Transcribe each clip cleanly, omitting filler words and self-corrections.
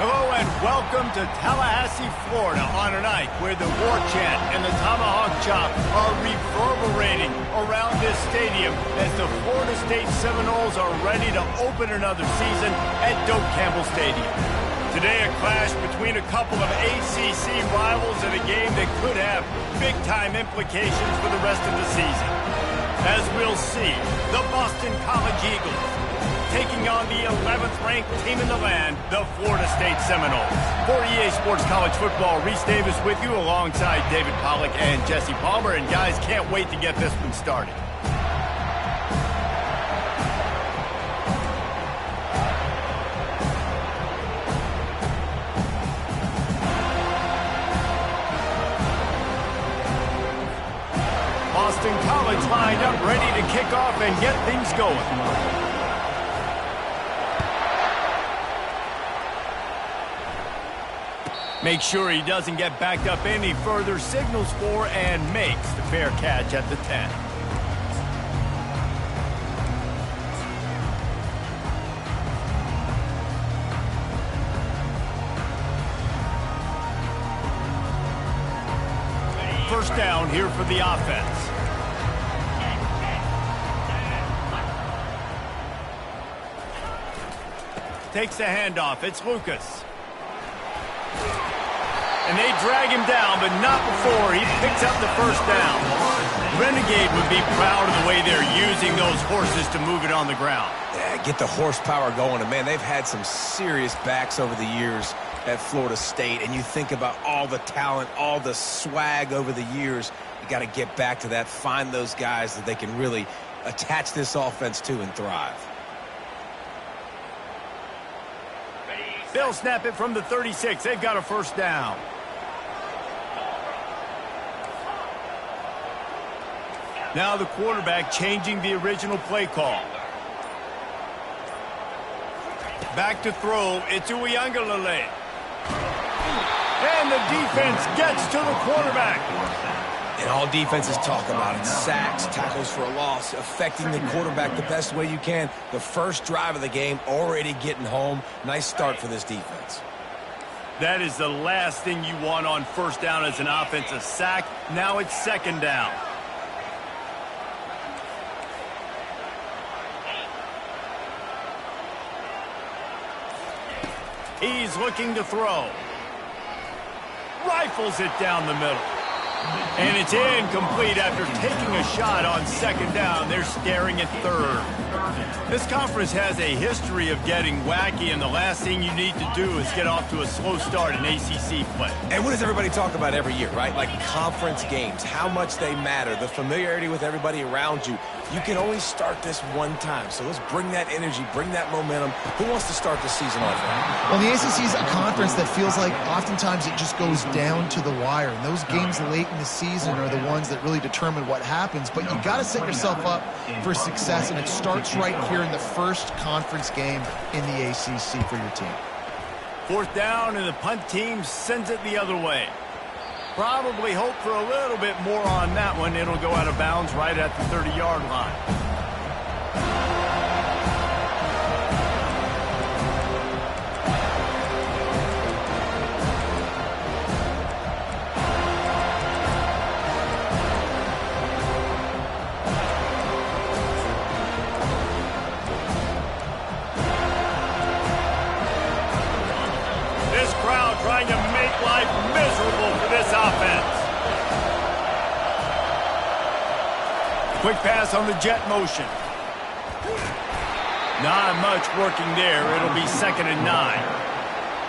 Hello and welcome to Tallahassee, Florida on a night where the war chant and the tomahawk chop are reverberating around this stadium as the Florida State Seminoles are ready to open another season at Doak Campbell Stadium. Today a clash between a couple of ACC rivals in a game that could have big-time implications for the rest of the season. As we'll see, the Boston College Eagles taking on the 11th-ranked team in the land, the Florida State Seminoles. For EA Sports College Football, Reese Davis with you alongside David Pollack and Jesse Palmer. And guys, can't wait to get this one started. Boston College lined up, ready to kick off and get things going. Make sure he doesn't get backed up any further, signals for and makes the fair catch at the 10. First down here for the offense. Takes the handoff. It's Lucas. And they drag him down, but not before he picks up the first down. Renegade would be proud of the way they're using those horses to move it on the ground. Yeah, get the horsepower going. And, man, they've had some serious backs over the years at Florida State. And you think about all the talent, all the swag over the years. You got to get back to that, find those guys that they can really attach this offense to and thrive. They'll snap it from the 36. They've got a first down. Now the quarterback changing the original play call. Back to throw. It's Uiagalelei. And the defense gets to the quarterback. And all defenses talk about it. Sacks, tackles for a loss, affecting the quarterback the best way you can. The first drive of the game, already getting home. Nice start for this defense. That is the last thing you want on first down as an offensive sack. Now it's second down. He's looking to throw. Rifles it down the middle. And it's incomplete after taking a shot on second down. They're staring at third. This conference has a history of getting wacky, and the last thing you need to do is get off to a slow start in ACC play. And what does everybody talk about every year, right? Like conference games, how much they matter, the familiarity with everybody around you. You can only start this one time, so let's bring that energy, bring that momentum. Who wants to start the season off right? Well, the ACC is a conference that feels like oftentimes it just goes down to the wire, and those games late in the season are the ones that really determine what happens. But you got to set yourself up for success, and it starts right here in the first conference game in the ACC for your team. Fourth down, and the punt team sends it the other way. Probably hope for a little bit more on that one. It'll go out of bounds right at the 30-yard line. Trying to make life miserable for this offense. Quick pass on the jet motion. Not much working there. It'll be 2nd and 9.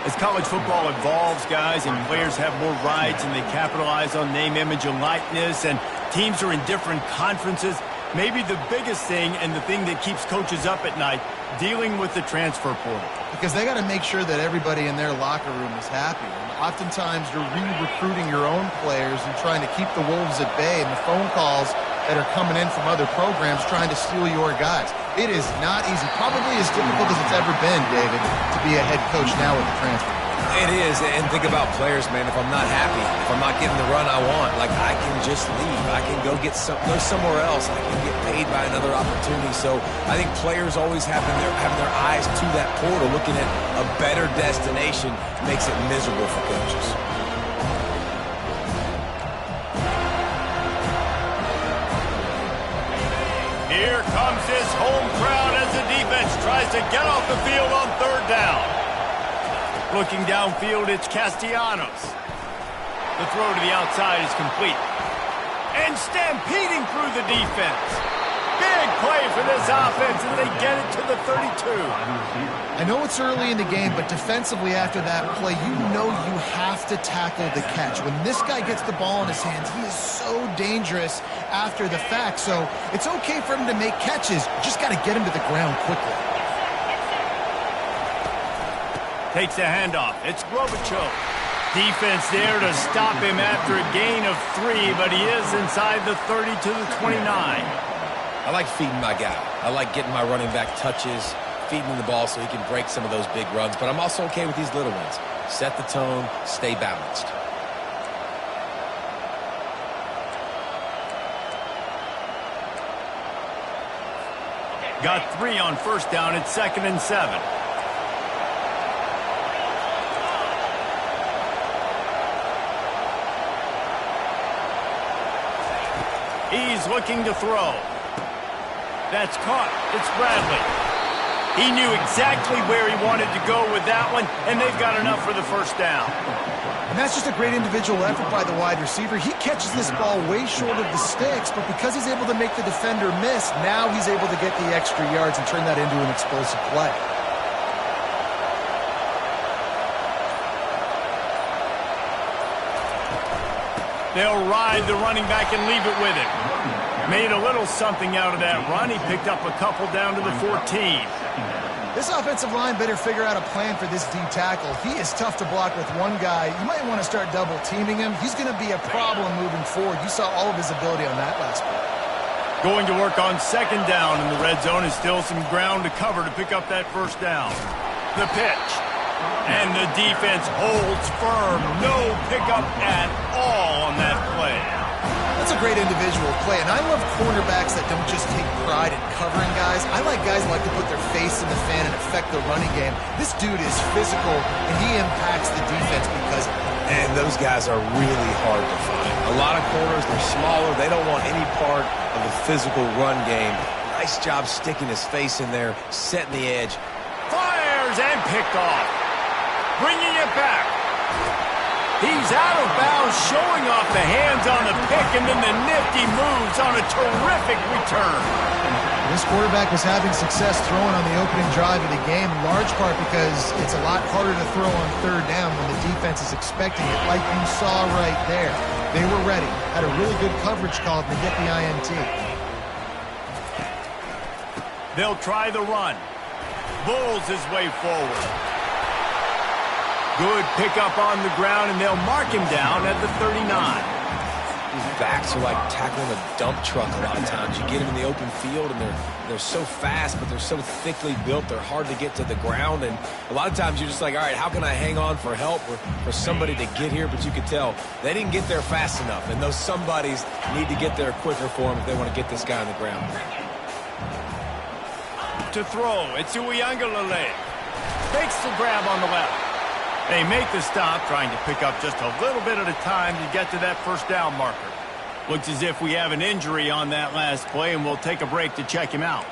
As college football evolves, guys, and players have more rights and they capitalize on name, image, and likeness, and teams are in different conferences, maybe the biggest thing and the thing that keeps coaches up at night, dealing with the transfer portal. Because they got to make sure that everybody in their locker room is happy. And oftentimes you're re-recruiting your own players and trying to keep the wolves at bay, and the phone calls that are coming in from other programs trying to steal your guys. It is not easy. Probably as difficult as it's ever been, David, to be a head coach now with the transfer. It is, and think about players, man. If I'm not happy, if I'm not getting the run I want, like I can just leave. I can go somewhere else. I can get paid by another opportunity. So I think players always having their eyes to that portal, looking at a better destination, makes it miserable for coaches. Here comes his home crowd as the defense tries to get off the field on third down. Looking downfield, it's Castellanos. The throw to the outside is complete. And stampeding through the defense. Big play for this offense as they get it to the 32. I know it's early in the game, but defensively after that play, you know you have to tackle the catch. When this guy gets the ball in his hands, he is so dangerous after the fact. So it's okay for him to make catches. You just got to get him to the ground quickly. Takes a handoff. It's Grobichuk. Defense there to stop him after a gain of 3, but he is inside the 30 to the 29. I like feeding my guy. I like getting my running back touches, feeding him the ball so he can break some of those big runs. But I'm also okay with these little ones. Set the tone, stay balanced. Got 3 on first down. It's 2nd and 7. He's looking to throw. That's caught. It's Bradley. He knew exactly where he wanted to go with that one, and they've got enough for the first down. And that's just a great individual effort by the wide receiver. He catches this ball way short of the sticks, but because he's able to make the defender miss, now he's able to get the extra yards and turn that into an explosive play. They'll ride the running back and leave it with him. Made a little something out of that run. He picked up a couple down to the 14. This offensive line better figure out a plan for this D tackle. He is tough to block with one guy. You might want to start double teaming him. He's going to be a problem moving forward. You saw all of his ability on that last play. Going to work on 2nd down in the red zone is still some ground to cover to pick up that first down. The pitch. And the defense holds firm. No pickup at all on that play. That's a great individual play, and I love cornerbacks that don't just take pride in covering guys. I like guys who like to put their face in the fan and affect the running game. This dude is physical, and he impacts the defense because of it. And those guys are really hard to find. A lot of corners, they're smaller. They don't want any part of the physical run game. Nice job sticking his face in there, setting the edge. Fires and picked off. Bringing it back. He's out of bounds, showing off the hands on the pick, and then the nifty moves on a terrific return. This quarterback was having success throwing on the opening drive of the game, in large part because it's a lot harder to throw on third down when the defense is expecting it, like you saw right there. They were ready, had a really good coverage call to get the INT. They'll try the run. Bulls his way forward. Good pickup on the ground, and they'll mark him down at the 39. These backs are like tackling a dump truck a lot of times. You get them in the open field, and they're so fast, but they're so thickly built, they're hard to get to the ground. And a lot of times you're just like, all right, how can I hang on for help or for somebody to get here? But you could tell they didn't get there fast enough, and those somebodies need to get there quicker for them if they want to get this guy on the ground. To throw, it's Uiagalelei. Takes the grab on the left. They make the stop, trying to pick up just a little bit at a time to get to that first down marker. Looks as if we have an injury on that last play, and we'll take a break to check him out.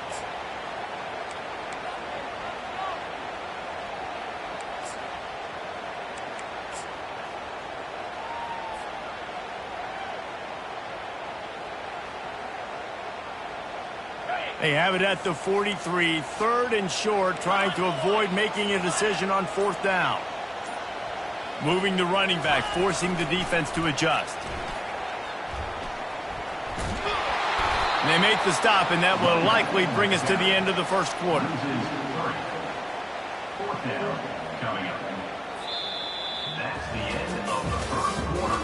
They have it at the 43, 3rd and short, trying to avoid making a decision on 4th down. Moving the running back, forcing the defense to adjust. And they make the stop, and that will likely bring us to the end of the first quarter. 4th down coming up. That's the end of the first quarter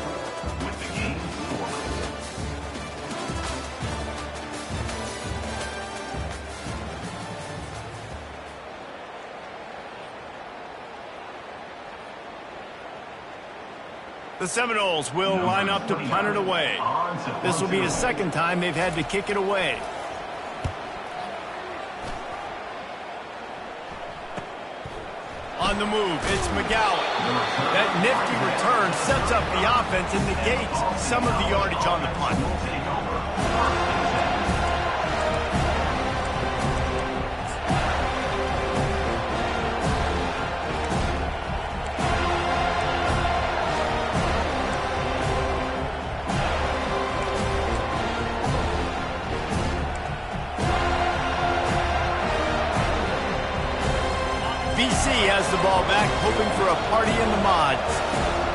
with the game forward. The Seminoles will line up to punt it away. This will be the second time they've had to kick it away. On the move, it's McGowan. That nifty return sets up the offense and negates some of the yardage on the punt. BC has the ball back, hoping for a party in the mods.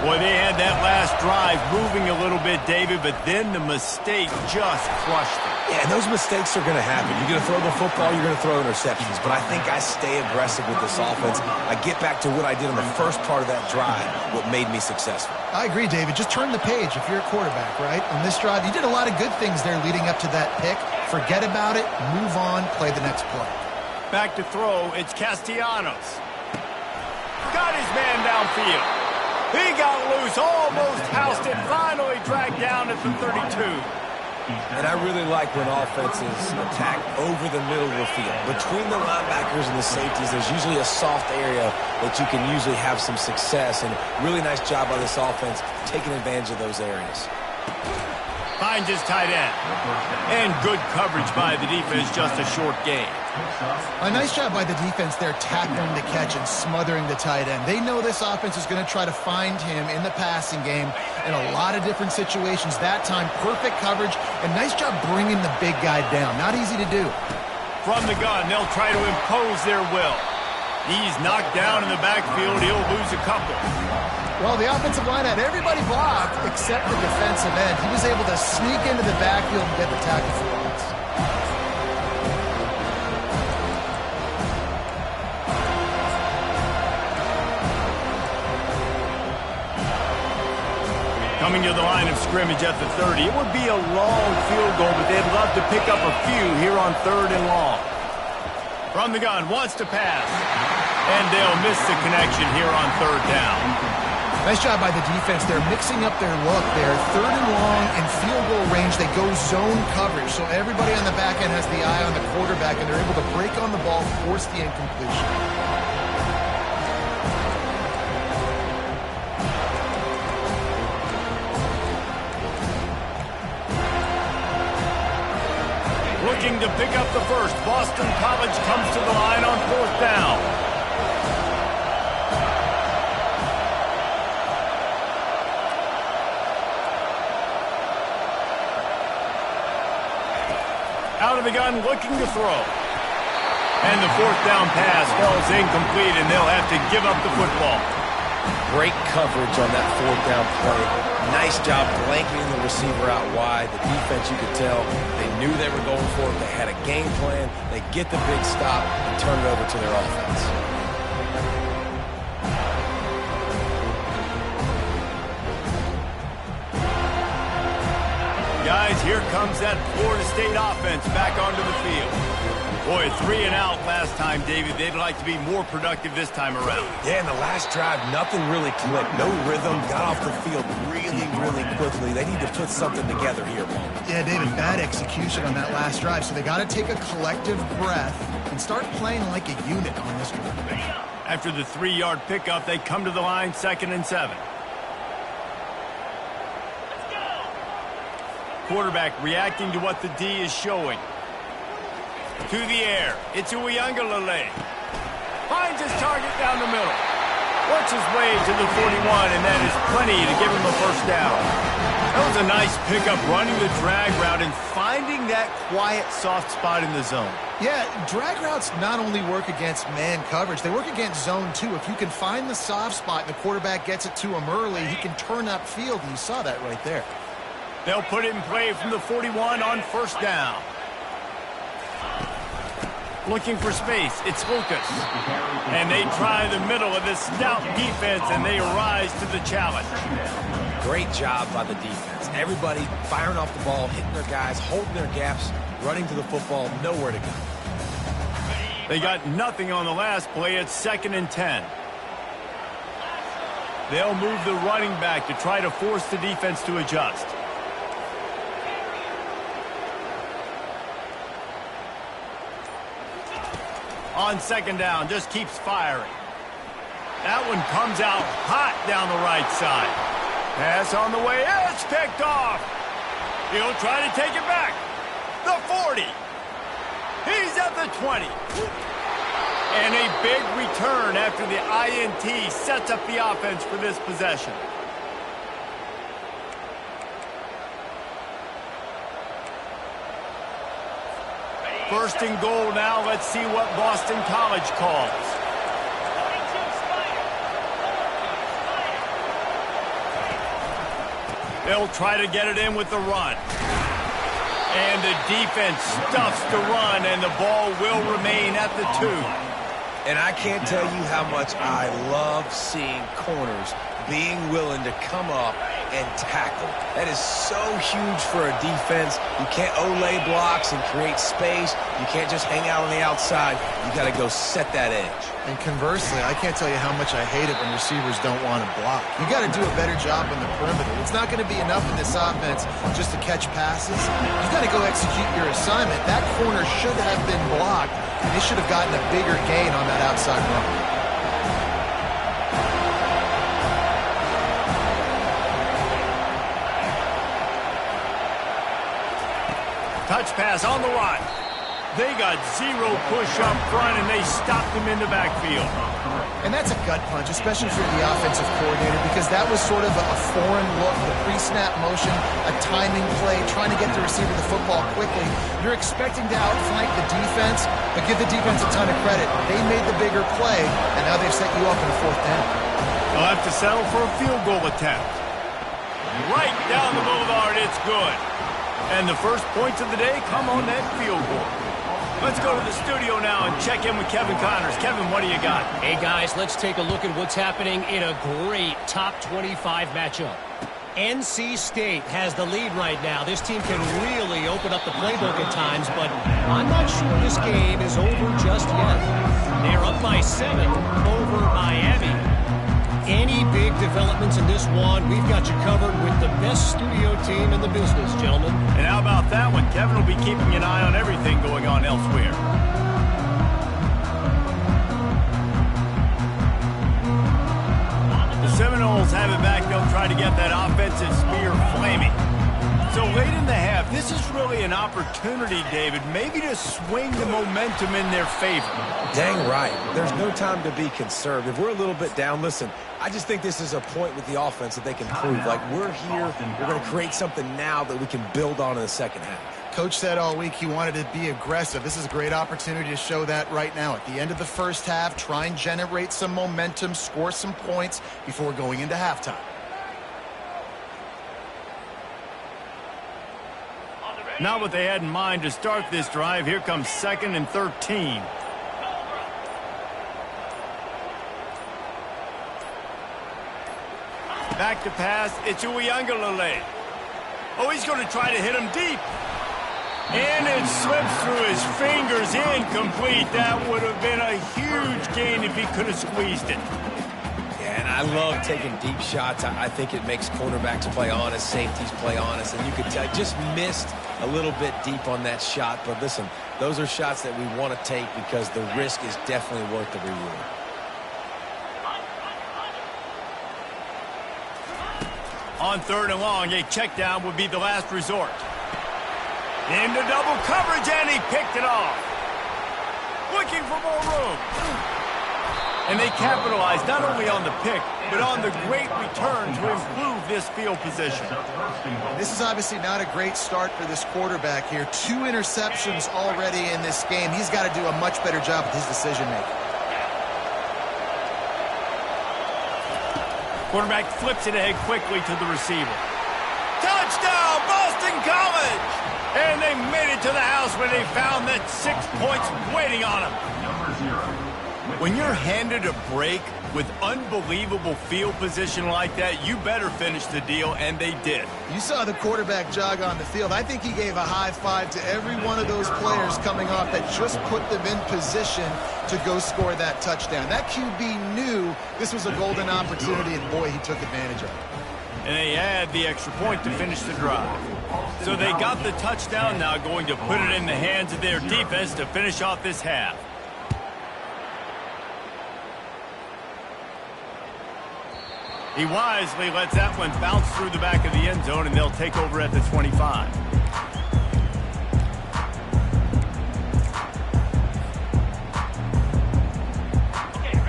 Boy, they had that last drive moving a little bit, David, but then the mistake just crushed them. Yeah, and those mistakes are going to happen. You're going to throw the football, you're going to throw interceptions. But I think I stay aggressive with this offense. I get back to what I did on the first part of that drive, what made me successful. I agree, David. Just turn the page if you're a quarterback, right? On this drive, you did a lot of good things there leading up to that pick. Forget about it, move on, play the next play. Back to throw, it's Castellanos. Got his man downfield. He got loose, almost housed it, finally dragged down at the 32. And I really like when offenses attack over the middle of the field. Between the linebackers and the safeties, there's usually a soft area that you can usually have some success. And really nice job by this offense taking advantage of those areas. Finds his tight end. And good coverage by the defense, just a short gain. A nice job by the defense there, tackling the catch and smothering the tight end. They know this offense is going to try to find him in the passing game in a lot of different situations. That time, perfect coverage, and nice job bringing the big guy down. Not easy to do. From the gun, they'll try to impose their will. He's knocked down in the backfield. He'll lose a couple. Well, the offensive line had everybody blocked except the defensive end. He was able to sneak into the backfield and get the tackle for loss. Coming to the line of scrimmage at the 30. It would be a long field goal, but they'd love to pick up a few here on 3rd and long. From the gun, wants to pass. And they'll miss the connection here on 3rd down. Nice job by the defense. They're mixing up their look there. 3rd and long and field goal range. They go zone coverage. So everybody on the back end has the eye on the quarterback, and they're able to break on the ball, force the incompletion. Looking to pick up the first. Boston College comes to the line on 4th down. Out of the gun, looking to throw. And the 4th down pass falls incomplete, and they'll have to give up the football. Great coverage on that 4th down play. Nice job blanketing the receiver out wide. The defense, you could tell, they knew they were going for it. They had a game plan. They get the big stop and turn it over to their offense. Guys, here comes that Florida State offense back onto the field. Boy, 3 and out last time, David. They'd like to be more productive this time around. Yeah, in the last drive, nothing really clicked. No rhythm, got off the field really, really quickly. They need to put something together here, Paul. Yeah, David, bad execution on that last drive. So they got to take a collective breath and start playing like a unit on this drive. After the 3-yard pickup, they come to the line, 2nd and 7. Quarterback reacting to what the D is showing. To the air. It's Uiagalelei. Finds his target down the middle. Works his way to the 41, and that is plenty to give him a first down. That was a nice pickup, running the drag route and finding that quiet, soft spot in the zone. Yeah, drag routes not only work against man coverage, they work against zone too. If you can find the soft spot and the quarterback gets it to him early, he can turn upfield, and you saw that right there. They'll put it in play from the 41 on 1st down. Looking for space, it's Lucas. And they try the middle of this stout defense, and they rise to the challenge. Great job by the defense. Everybody firing off the ball, hitting their guys, holding their gaps, running to the football, nowhere to go. They got nothing on the last play. It's 2nd and 10. They'll move the running back to try to force the defense to adjust. On second down, just keeps firing. That one comes out hot down the right side. Pass on the way, it's picked off. He'll try to take it back. The 40. He's at the 20. And a big return after the INT sets up the offense for this possession. First and goal now. Let's see what Boston College calls. They'll try to get it in with the run. And the defense stuffs the run, and the ball will remain at the 2. And I can't tell you how much I love seeing corners being willing to come up and tackle. That is so huge for a defense. You can't olay blocks and create space. You can't just hang out on the outside. You got to go set that edge. And conversely, I can't tell you how much I hate it when receivers don't want to block. You got to do a better job on the perimeter. It's not going to be enough in this offense just to catch passes. You got to go execute your assignment. That corner should have been blocked, and they should have gotten a bigger gain on that outside run. Touch pass on the run. They got zero push up front, and they stopped him in the backfield. And that's a gut punch, especially for the offensive coordinator, because that was sort of a foreign look, the pre-snap motion, a timing play, trying to get the receiver the football quickly. You're expecting to outflank the defense, but give the defense a ton of credit. They made the bigger play, and now they've set you up in a 4th down. They'll have to settle for a field goal attempt. Right down the boulevard, it's good. And the first points of the day come on that field goal. Let's go to the studio now and check in with Kevin Connors. Kevin, what do you got? Hey, guys, let's take a look at what's happening in a great top 25 matchup. NC State has the lead right now. This team can really open up the playbook at times, but I'm not sure this game is over just yet. They're up by 7 over Miami. Any big developments in this one, we've got you covered with the best studio team in the business, gentlemen. And how about that one? Kevin will be keeping an eye on everything going on elsewhere. The Seminoles have it back. They'll try to get that offensive spear flaming. So late in the half, this is really an opportunity, David, maybe to swing the momentum in their favor. Dang right. There's no time to be conservative. We're a little bit down. Listen, I just think this is a point with the offense that they can prove. Like, we're here, we're going to create something now that we can build on in the second half. Coach said all week he wanted to be aggressive. This is a great opportunity to show that right now. At the end of the first half, try and generate some momentum, score some points before going into halftime. Not what they had in mind to start this drive. Here comes 2nd and 13. Back to pass. It's Uiagalelei. Oh, he's going to try to hit him deep. And it slips through his fingers. Incomplete. That would have been a huge gain if he could have squeezed it. And I love taking deep shots. I think it makes cornerbacks play honest, safeties play honest. And you could tell, just missed a little bit deep on that shot. But listen, those are shots that we want to take because the risk is definitely worth the reward. On 3rd and long, a check down would be the last resort. Into double coverage, and he picked it off. Looking for more room. And they capitalized not only on the pick, but on the great return to improve this field position. This is obviously not a great start for this quarterback here. 2 interceptions already in this game. He's got to do a much better job with his decision-making. Quarterback flips it ahead quickly to the receiver. Touchdown, Boston College! And they made it to the house where they found that 6 points waiting on them. Number 0. When you're handed a break with unbelievable field position like that, you better finish the deal, and they did. You saw the quarterback jog on the field. I think he gave a high five to every one of those players coming off that just put them in position to go score that touchdown. That QB knew this was a golden opportunity, and boy, he took advantage of it. And they had the extra point to finish the drive. So they got the touchdown, now going to put it in the hands of their defense to finish off this half. He wisely lets that one bounce through the back of the end zone, and they'll take over at the 25.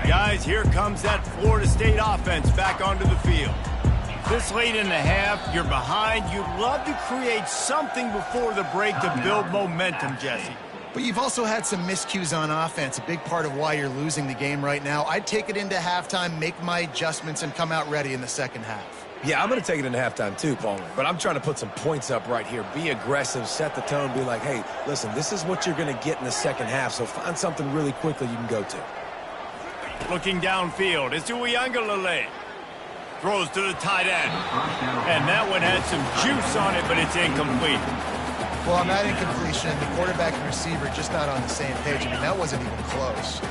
Guys, here comes that Florida State offense back onto the field. This late in the half, you're behind. You'd love to create something before the break to build momentum, Jesse. But you've also had some miscues on offense, a big part of why you're losing the game right now. I'd take it into halftime, make my adjustments, and come out ready in the second half. Yeah, I'm going to take it into halftime too, Palmer. But I'm trying to put some points up right here. Be aggressive, set the tone, be like, hey, listen, this is what you're going to get in the second half, so find something really quickly you can go to. Looking downfield, it's Uiagalelei. Throws to the tight end. And that one had some juice on it, but it's incomplete. Well, on that incompletion, the quarterback and receiver just not on the same page. I mean, that wasn't even close.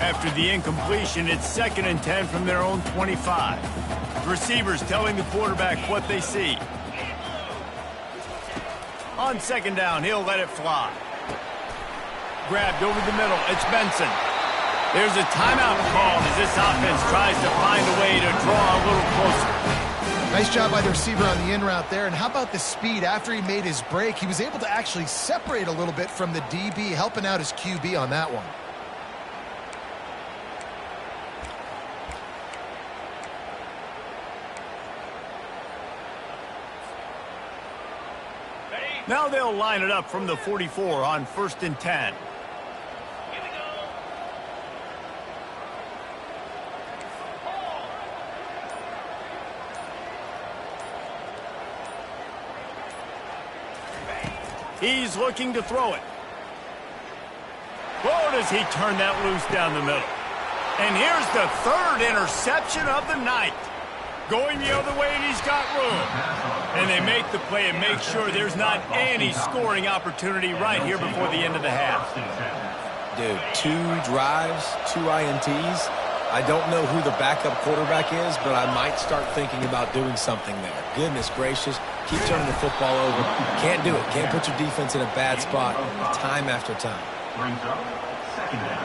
After the incompletion, it's 2nd and 10 from their own 25. The receivers telling the quarterback what they see. On 2nd down, he'll let it fly. Grabbed over the middle, it's Benson. There's a timeout called as this offense tries to find a way to draw a little closer. Nice job by the receiver on the in route there. And how about the speed? After he made his break, he was able to actually separate a little bit from the DB, helping out his QB on that one. Now they'll line it up from the 44 on 1st and 10. He's looking to throw it. Whoa, does he turn that loose down the middle. And here's the 3rd interception of the night. Going the other way, and he's got room. And they make the play and make sure there's not any scoring opportunity right here before the end of the half. Dude, 2 drives, 2 INTs. I don't know who the backup quarterback is, but I might start thinking about doing something there. Goodness gracious, keep turning the football over. Can't do it. Can't put your defense in a bad spot time after time. Brings up 2nd down.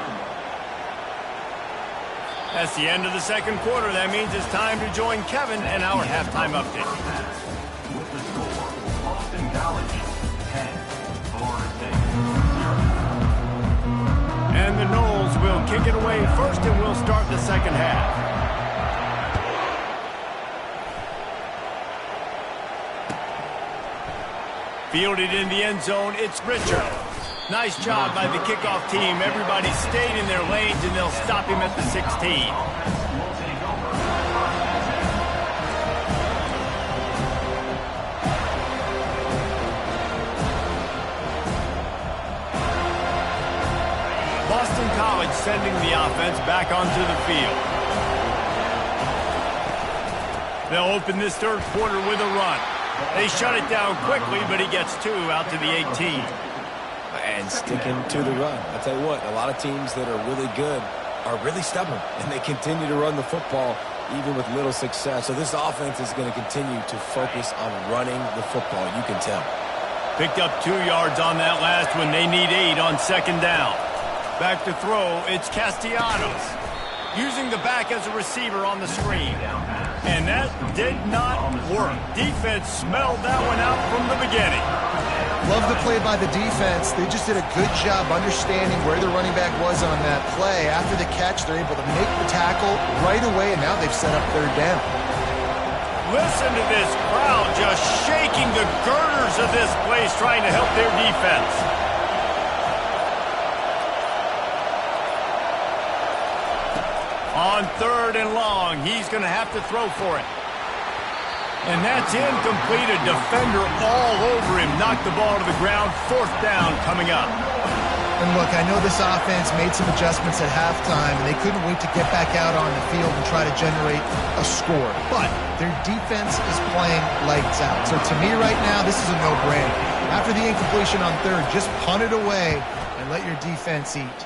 That's the end of the 2nd quarter. That means it's time to join Kevin and our halftime update. With the score, Boston College 10, Florida State 0. And the Noles will kick it away first, and we'll start the second half. Fielded in the end zone, it's Richard. Nice job by the kickoff team. Everybody stayed in their lanes, and they'll stop him at the 16. Boston College sending the offense back onto the field. They'll open this 3rd quarter with a run. They shut it down quickly, but he gets 2 out to the 18. And sticking to the run. I'll tell you what, a lot of teams that are really good are really stubborn, and they continue to run the football even with little success. So this offense is going to continue to focus on running the football, you can tell. Picked up 2 yards on that last one. They need 8 on 2nd down. Back to throw, it's Castellanos. Using the back as a receiver on the screen. And that did not work. Defense smelled that one out from the beginning. Love the play by the defense. They just did a good job understanding where the running back was on that play. After the catch, they're able to make the tackle right away, and now they've set up 3rd down. Listen to this crowd just shaking the girders of this place, trying to help their defense. On 3rd and long, he's going to have to throw for it. And that's incomplete. A defender all over him. Knocked the ball to the ground. 4th down coming up. And look, I know this offense made some adjustments at halftime, and they couldn't wait to get back out on the field and try to generate a score. But their defense is playing lights out. So to me right now, this is a no-brainer. After the incompletion on third, just punt it away and let your defense eat.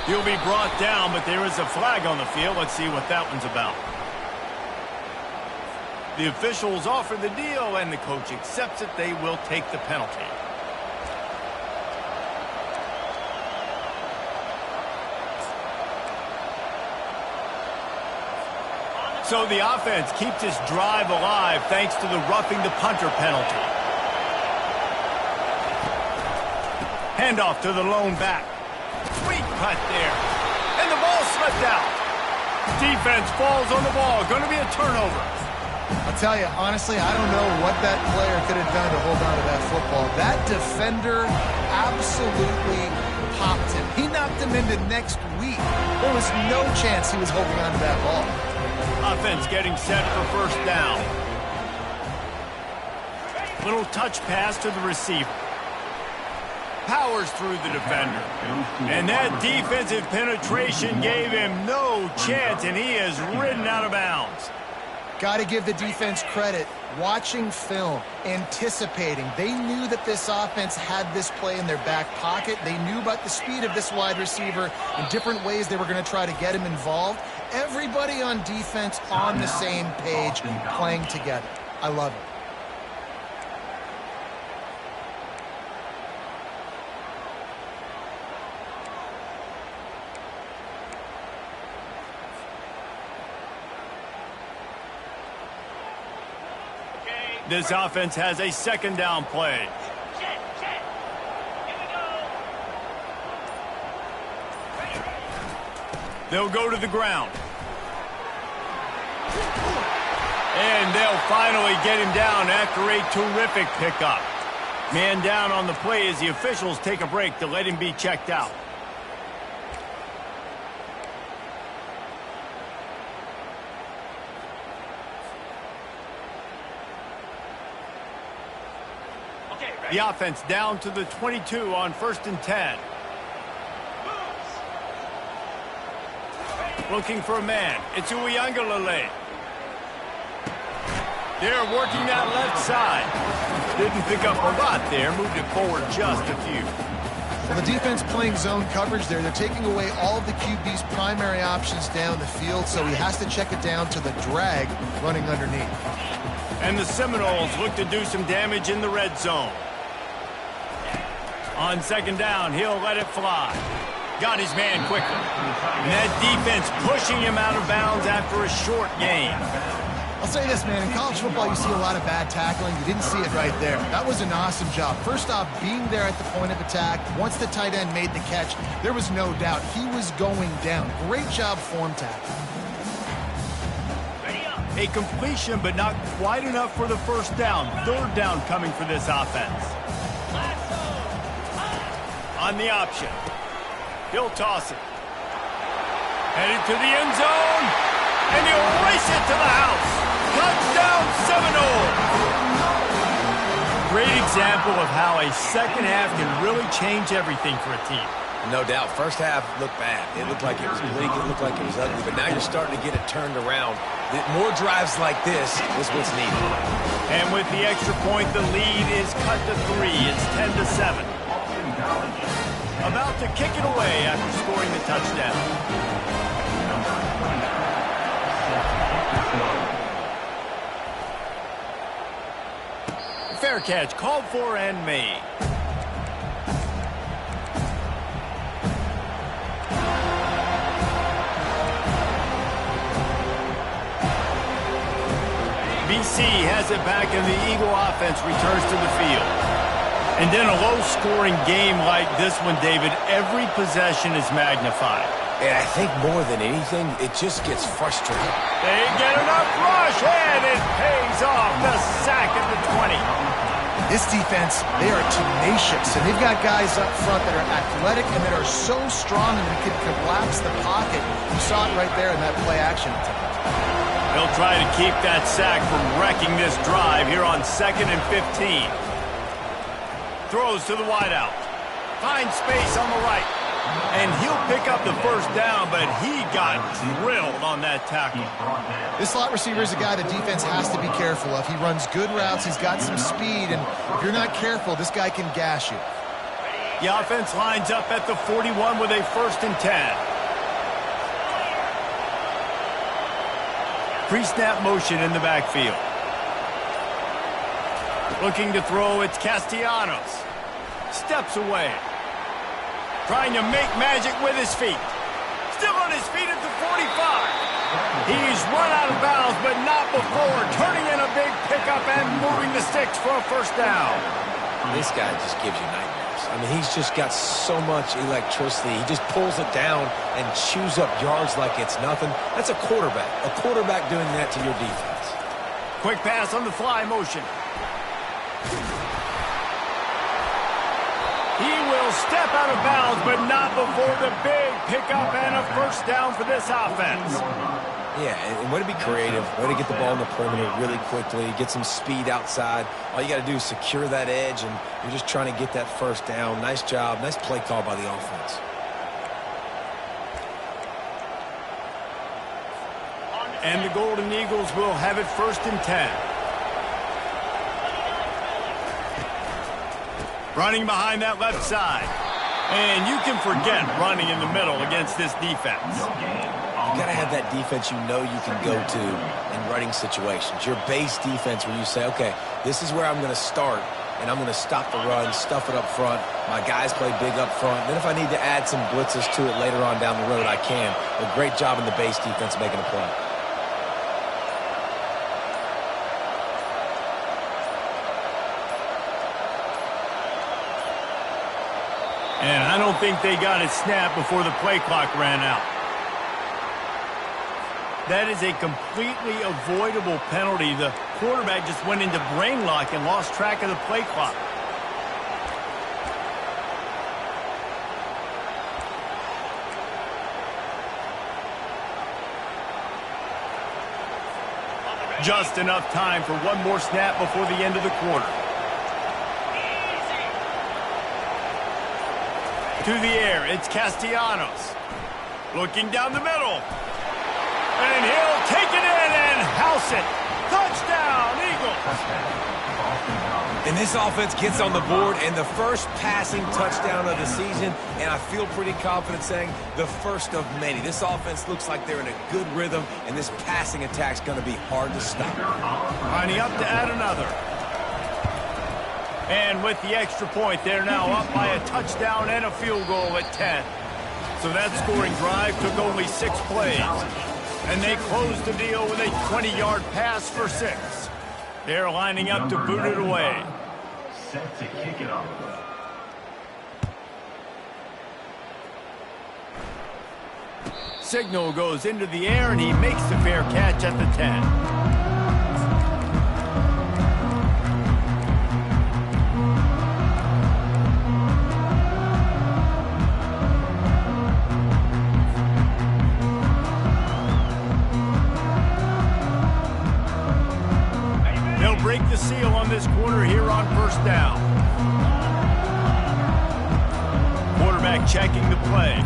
He'll be brought down, but there is a flag on the field. Let's see what that one's about. The officials offer the deal, and the coach accepts it. They will take the penalty. So the offense keeps this drive alive thanks to the roughing the punter penalty. Handoff to the lone back. Sweet cut there. And the ball slipped out. Defense falls on the ball. Going to be a turnover. I'll tell you, honestly, I don't know what that player could have done to hold on to that football. That defender absolutely popped him. He knocked him into next week. There was no chance he was holding on to that ball. Offense getting set for first down. Little touch pass to the receiver. Powers through the defender. And that defensive penetration gave him no chance, and he is ridden out of bounds. Got to give the defense credit. Watching film, anticipating. They knew that this offense had this play in their back pocket. They knew about the speed of this wide receiver and different ways they were going to try to get him involved. Everybody on defense on the same page, playing together. I love it. This offense has a second down play. They'll go to the ground. And they'll finally get him down after a terrific pickup. Man down on the play as the officials take a break to let him be checked out. The offense down to the 22 on 1st and 10. Looking for a man. It's Uiagalelei. They're working that left side. Didn't pick up a lot there. Moved it forward just a few. Well, the defense playing zone coverage there. They're taking away all of the QB's primary options down the field, so he has to check it down to the drag running underneath. And the Seminoles look to do some damage in the red zone. On second down, he'll let it fly. Got his man quickly. And that defense pushing him out of bounds after a short gain. I'll say this, man. In college football, you see a lot of bad tackling. You didn't see it right there. That was an awesome job. First off, being there at the point of attack. Once the tight end made the catch, there was no doubt he was going down. Great job form tackling. A completion, but not quite enough for the first down. Third down coming for this offense. On the option. He'll toss it. Headed to the end zone. And he'll race it to the house. Touchdown Seminoles. Great example of how a second half can really change everything for a team. No doubt. First half looked bad. It looked like it was bleak. It looked like it was ugly. But now you're starting to get it turned around. More drives like this is what's needed. And with the extra point, the lead is cut to 3. It's 10-7. About to kick it away after scoring the touchdown. Fair catch called for and made. BC has it back and the Eagle offense returns to the field. And then a low-scoring game like this one, David, every possession is magnified. And I think more than anything, it just gets frustrating. They get enough rush, and it pays off. The sack at the 20. This defense, they are tenacious, and they've got guys up front that are athletic and that are so strong and that can collapse the pocket. You saw it right there in that play-action attempt. They'll try to keep that sack from wrecking this drive here on 2nd and 15. Throws to the wideout. Finds space on the right. And he'll pick up the first down, but he got drilled on that tackle. This slot receiver is a guy the defense has to be careful of. He runs good routes. He's got some speed, and if you're not careful, this guy can gash you. The offense lines up at the 41 with a 1st and 10. Pre-snap motion in the backfield. Looking to throw, it's Castellanos. Steps away. Trying to make magic with his feet. Still on his feet at the 45. He's run out of bounds, but not before turning in a big pickup and moving the sticks for a 1st down. This guy just gives you nightmares. I mean, he's just got so much electricity. He just pulls it down and chews up yards like it's nothing. That's a quarterback. A quarterback doing that to your defense. Quick pass on the fly motion. He will step out of bounds, but not before the big pickup and a 1st down for this offense. Yeah, and way to be creative, way to get the ball in the perimeter really quickly, get some speed outside. All you got to do is secure that edge, and you're just trying to get that 1st down. Nice job, nice play call by the offense. And the Golden Eagles will have it 1st and 10. Running behind that left side. And you can forget running in the middle against this defense. You got to have that defense you know you can go to in running situations. Your base defense where you say, okay, this is where I'm going to start, and I'm going to stop the run, stuff it up front. My guys play big up front. Then if I need to add some blitzes to it later on down the road, I can. A great job in the base defense making a play. And I don't think they got it snapped before the play clock ran out. That is a completely avoidable penalty. The quarterback just went into brain lock and lost track of the play clock. Just enough time for one more snap before the end of the quarter. To the air, it's Castellanos. Looking down the middle. And he'll take it in and house it. Touchdown, Eagles. And this offense gets on the board, and the first passing touchdown of the season, and I feel pretty confident saying the first of many. This offense looks like they're in a good rhythm, and this passing attack's going to be hard to stop. Lining up to add another. And with the extra point, they're now up by a touchdown and a field goal at 10. So that scoring drive took only 6 plays. And they closed the deal with a 20-yard pass for 6. They're lining up to boot it away. Set to kick it off. Signal goes into the air, and he makes the fair catch at the 10. Break the seal on this quarter here on 1st down. Quarterback checking the play.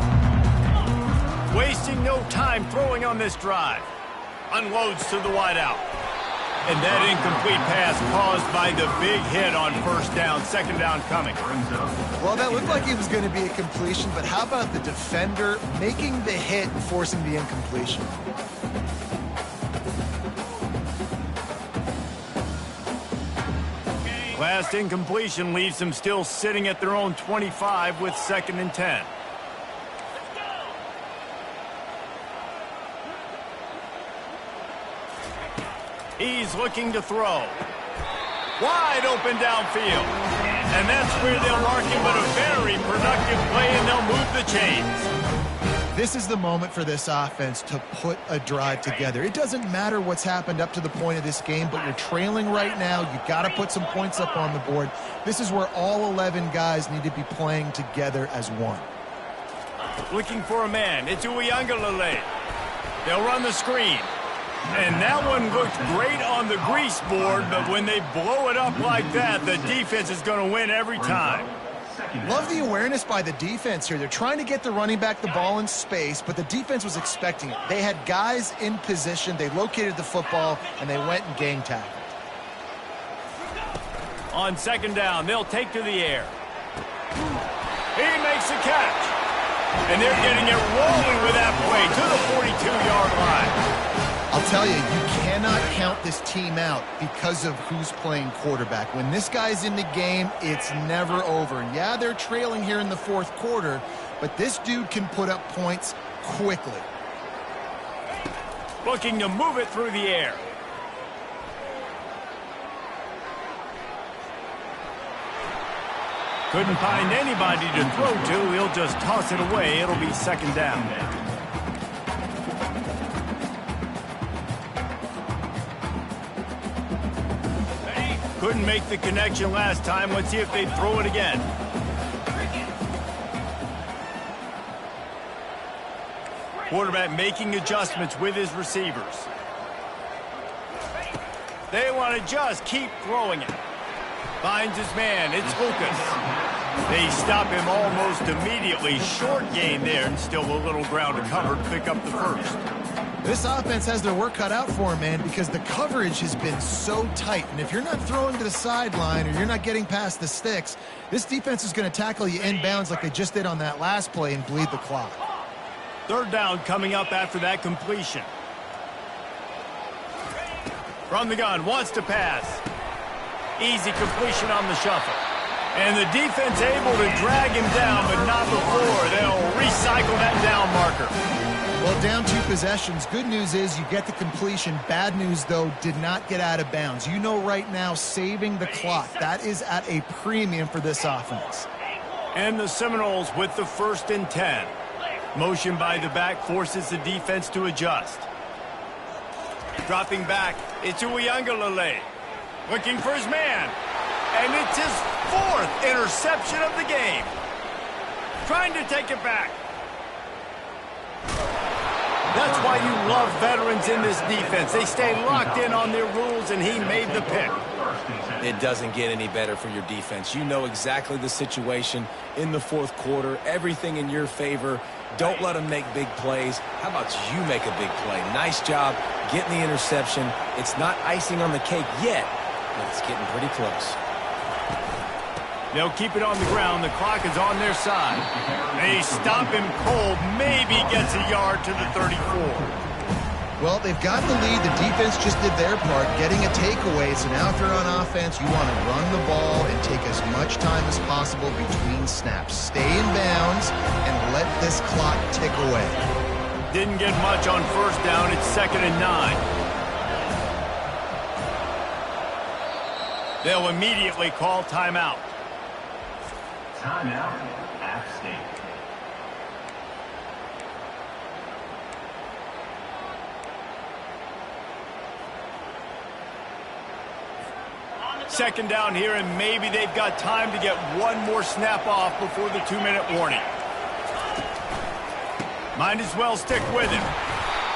Wasting no time throwing on this drive. Unloads to the wideout. And that incomplete pass caused by the big hit on 1st down. 2nd down coming. Well, that looked like it was going to be a completion, but how about the defender making the hit and forcing the incompletion? Last incompletion leaves them still sitting at their own 25 with 2nd and 10. He's looking to throw. Wide open downfield. And that's where they'll mark him, but a very productive play, and they'll move the chains. This is the moment for this offense to put a drive together. It doesn't matter what's happened up to the point of this game, but you're trailing right now. You've got to put some points up on the board. This is where all 11 guys need to be playing together as one. Looking for a man. It's Uiagalelei. They'll run the screen. And that one looked great on the grease board, but when they blow it up like that, the defense is going to win every time. Love the awareness by the defense here. They're trying to get the running back the ball in space, but the defense was expecting it. They had guys in position, they located the football, and they went and gang tackled. On second down, they'll take to the air. He makes the catch. And they're getting it rolling with that play to the 42-yard line. I'll tell you, you cannot count this team out because of who's playing quarterback. When this guy's in the game, it's never over. And yeah, they're trailing here in the fourth quarter, but this dude can put up points quickly. Looking to move it through the air. Couldn't find anybody to throw to. He'll just toss it away. It'll be second down. Couldn't make the connection last time. Let's see if they throw it again. Quarterback making adjustments with his receivers. They want to just keep throwing it. Finds his man. It's Lucas. They stop him almost immediately. Short gain there, and still a little ground to cover to pick up the first. This offense has their work cut out for them, man, because the coverage has been so tight. And if you're not throwing to the sideline or you're not getting past the sticks, this defense is going to tackle you inbounds like they just did on that last play and bleed the clock. Third down coming up after that completion. From the gun, wants to pass. Easy completion on the shuffle. And the defense able to drag him down, but not before. They'll recycle that down marker. Well, down 2 possessions. Good news is you get the completion. Bad news, though, did not get out of bounds. You know right now, saving the clock, that is at a premium for this offense. And the Seminoles with the 1st and 10. Motion by the back forces the defense to adjust. Dropping back, it's Uiagalelei. Looking for his man. And it's his 4th interception of the game. Trying to take it back. That's why you love veterans in this defense. They stay locked in on their rules, and he made the pick. It doesn't get any better for your defense. You know exactly the situation in the fourth quarter, everything in your favor. Don't let them make big plays. How about you make a big play? Nice job getting the interception. It's not icing on the cake yet, but it's getting pretty close. They'll keep it on the ground. The clock is on their side. They stop him cold. Maybe gets a yard to the 34. Well, they've got the lead. The defense just did their part, getting a takeaway. So now if you're on offense, you want to run the ball and take as much time as possible between snaps. Stay in bounds and let this clock tick away. Didn't get much on first down. It's 2nd and 9. They'll immediately call timeout. Timeout, App State. Second down here, and maybe they've got time to get one more snap off before the 2-minute warning. Might as well stick with him.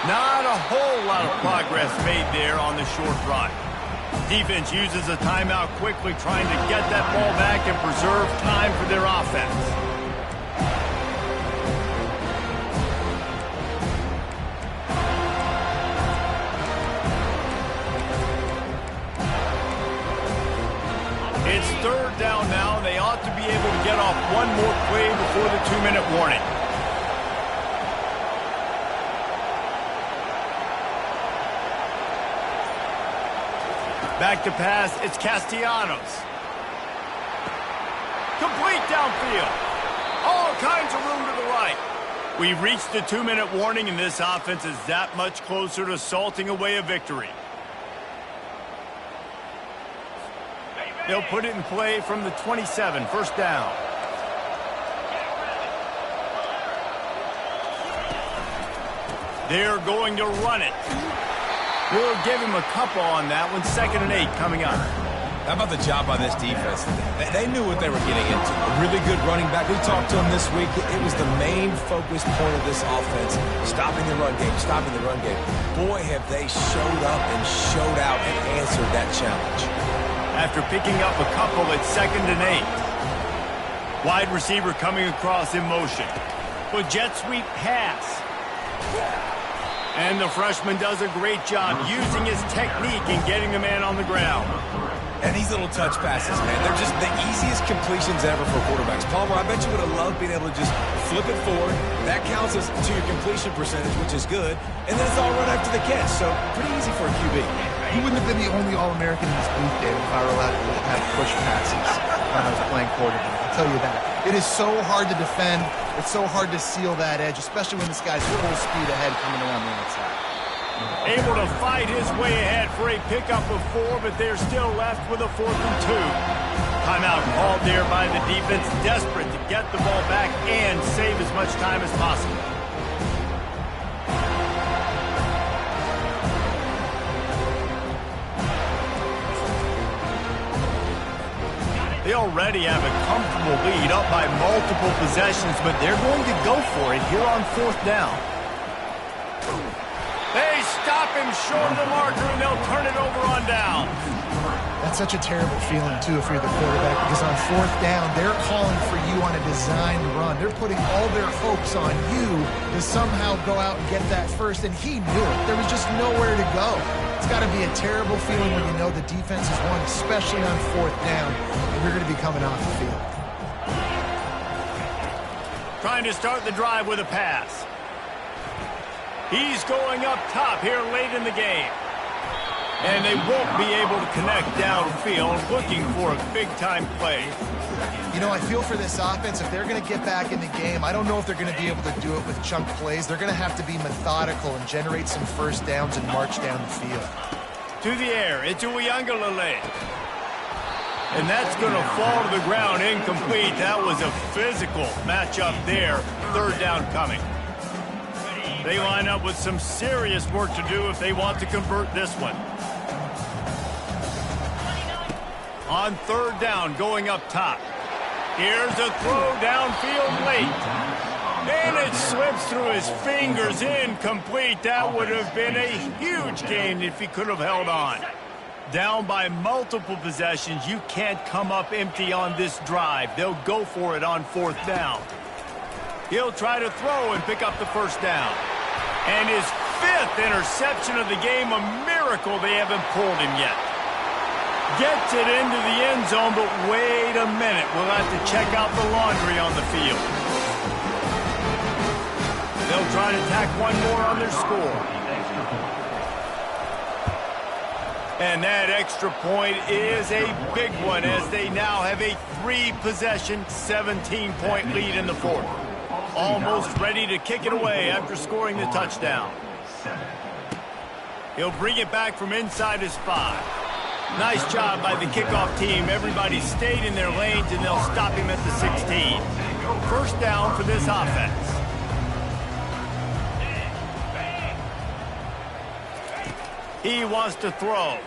Not a whole lot of progress made there on the short run. Defense uses a timeout quickly, trying to get that ball back and preserve time for their offense. It's third down now. They ought to be able to get off one more play before the 2-minute warning. Back to pass, it's Castellanos. Complete downfield. All kinds of room to the right. We've reached the 2-minute warning, and this offense is that much closer to salting away a victory. They'll put it in play from the 27, first down. They're going to run it. We'll give him a couple on that one. 2nd and 8 coming up. How about the job on this defense? They knew what they were getting into. A really good running back. We talked to him this week. It was the main focus point of this offense, stopping the run game, stopping the run game. Boy, have they showed up and showed out and answered that challenge. After picking up a couple at 2nd and 8. Wide receiver coming across in motion. With jet sweep pass. And the freshman does a great job using his technique and getting the man on the ground. And these little touch passes, man, they're just the easiest completions ever for quarterbacks. Palmer, I bet you would have loved being able to just flip it forward. That counts as to your completion percentage, which is good. And then it's all run after the catch, so pretty easy for a QB. He wouldn't have been the only All-American in this booth, David, if I were allowed to have push passes when I was playing quarterback. I'll tell you that. It is so hard to defend. It's so hard to seal that edge, especially when this guy's full speed ahead coming around the outside. Able to fight his way ahead for a pickup of 4, but they're still left with a 4th and 2. Timeout called there by the defense, desperate to get the ball back and save as much time as possible. They already have a comfortable lead, up by multiple possessions, but they're going to go for it here on 4th down. They stop him short of the marker, and they'll turn it over on down. That's such a terrible feeling, too, if you're the quarterback, because on 4th down, they're calling for you on a designed run. They're putting all their hopes on you to somehow go out and get that first, and he knew it. There was just nowhere to go. It's got to be a terrible feeling when you know the defense has won, especially on 4th down, and you're going to be coming off the field. Trying to start the drive with a pass. He's going up top here late in the game. And they won't be able to connect downfield, looking for a big-time play. You know, I feel for this offense, if they're going to get back in the game, I don't know if they're going to be able to do it with chunk plays. They're going to have to be methodical and generate some first downs and march down the field. To the air, it's Uyangalele. And that's going to fall to the ground incomplete. That was a physical matchup there. 3rd down coming. They line up with some serious work to do if they want to convert this one. On 3rd down, going up top. Here's a throw downfield late. And it slips through his fingers, incomplete. That would have been a huge gain if he could have held on. Down by multiple possessions, you can't come up empty on this drive. They'll go for it on 4th down. He'll try to throw and pick up the 1st down. And his 5th interception of the game, a miracle they haven't pulled him yet. Gets it into the end zone, but wait a minute. We'll have to check out the laundry on the field. They'll try to tack one more on their score. And that extra point is a big one as they now have a 3-possession, 17-point lead in the 4th. Almost ready to kick it away after scoring the touchdown. He'll bring it back from inside his 5. Nice job by the kickoff team. Everybody stayed in their lanes, and they'll stop him at the 16. 1st down for this offense. He wants to throw.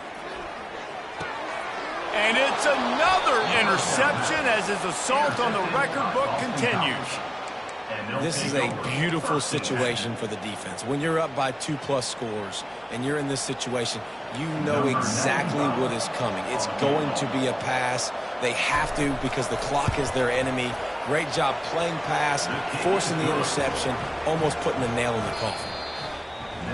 And it's another interception as his assault on the record book continues. This is a beautiful situation for the defense. When you're up by 2+ scores and you're in this situation, you know exactly what is coming. It's going to be a pass. They have to because the clock is their enemy. Great job playing pass, forcing the interception, almost putting the nail in the coffin.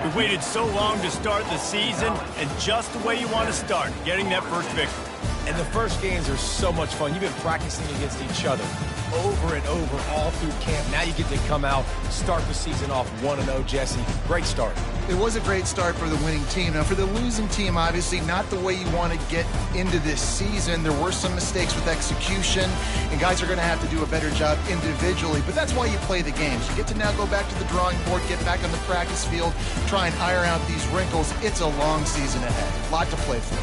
We've waited so long to start the season, and just the way you want to start, getting that first victory. And the first games are so much fun. You've been practicing against each other over and over all through camp. Now you get to come out, start the season off 1-0, Jesse. Great start. It was a great start for the winning team. Now, for the losing team, obviously, not the way you want to get into this season. There were some mistakes with execution, and guys are going to have to do a better job individually. But that's why you play the games. You get to now go back to the drawing board, get back on the practice field, try and iron out these wrinkles. It's a long season ahead. A lot to play for.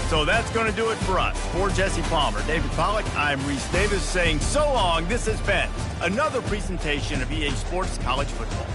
So that's going to do it for us. For Jesse Palmer, David Pollack, I'm Reese Davis saying so long. This has been another presentation of EA Sports College Football.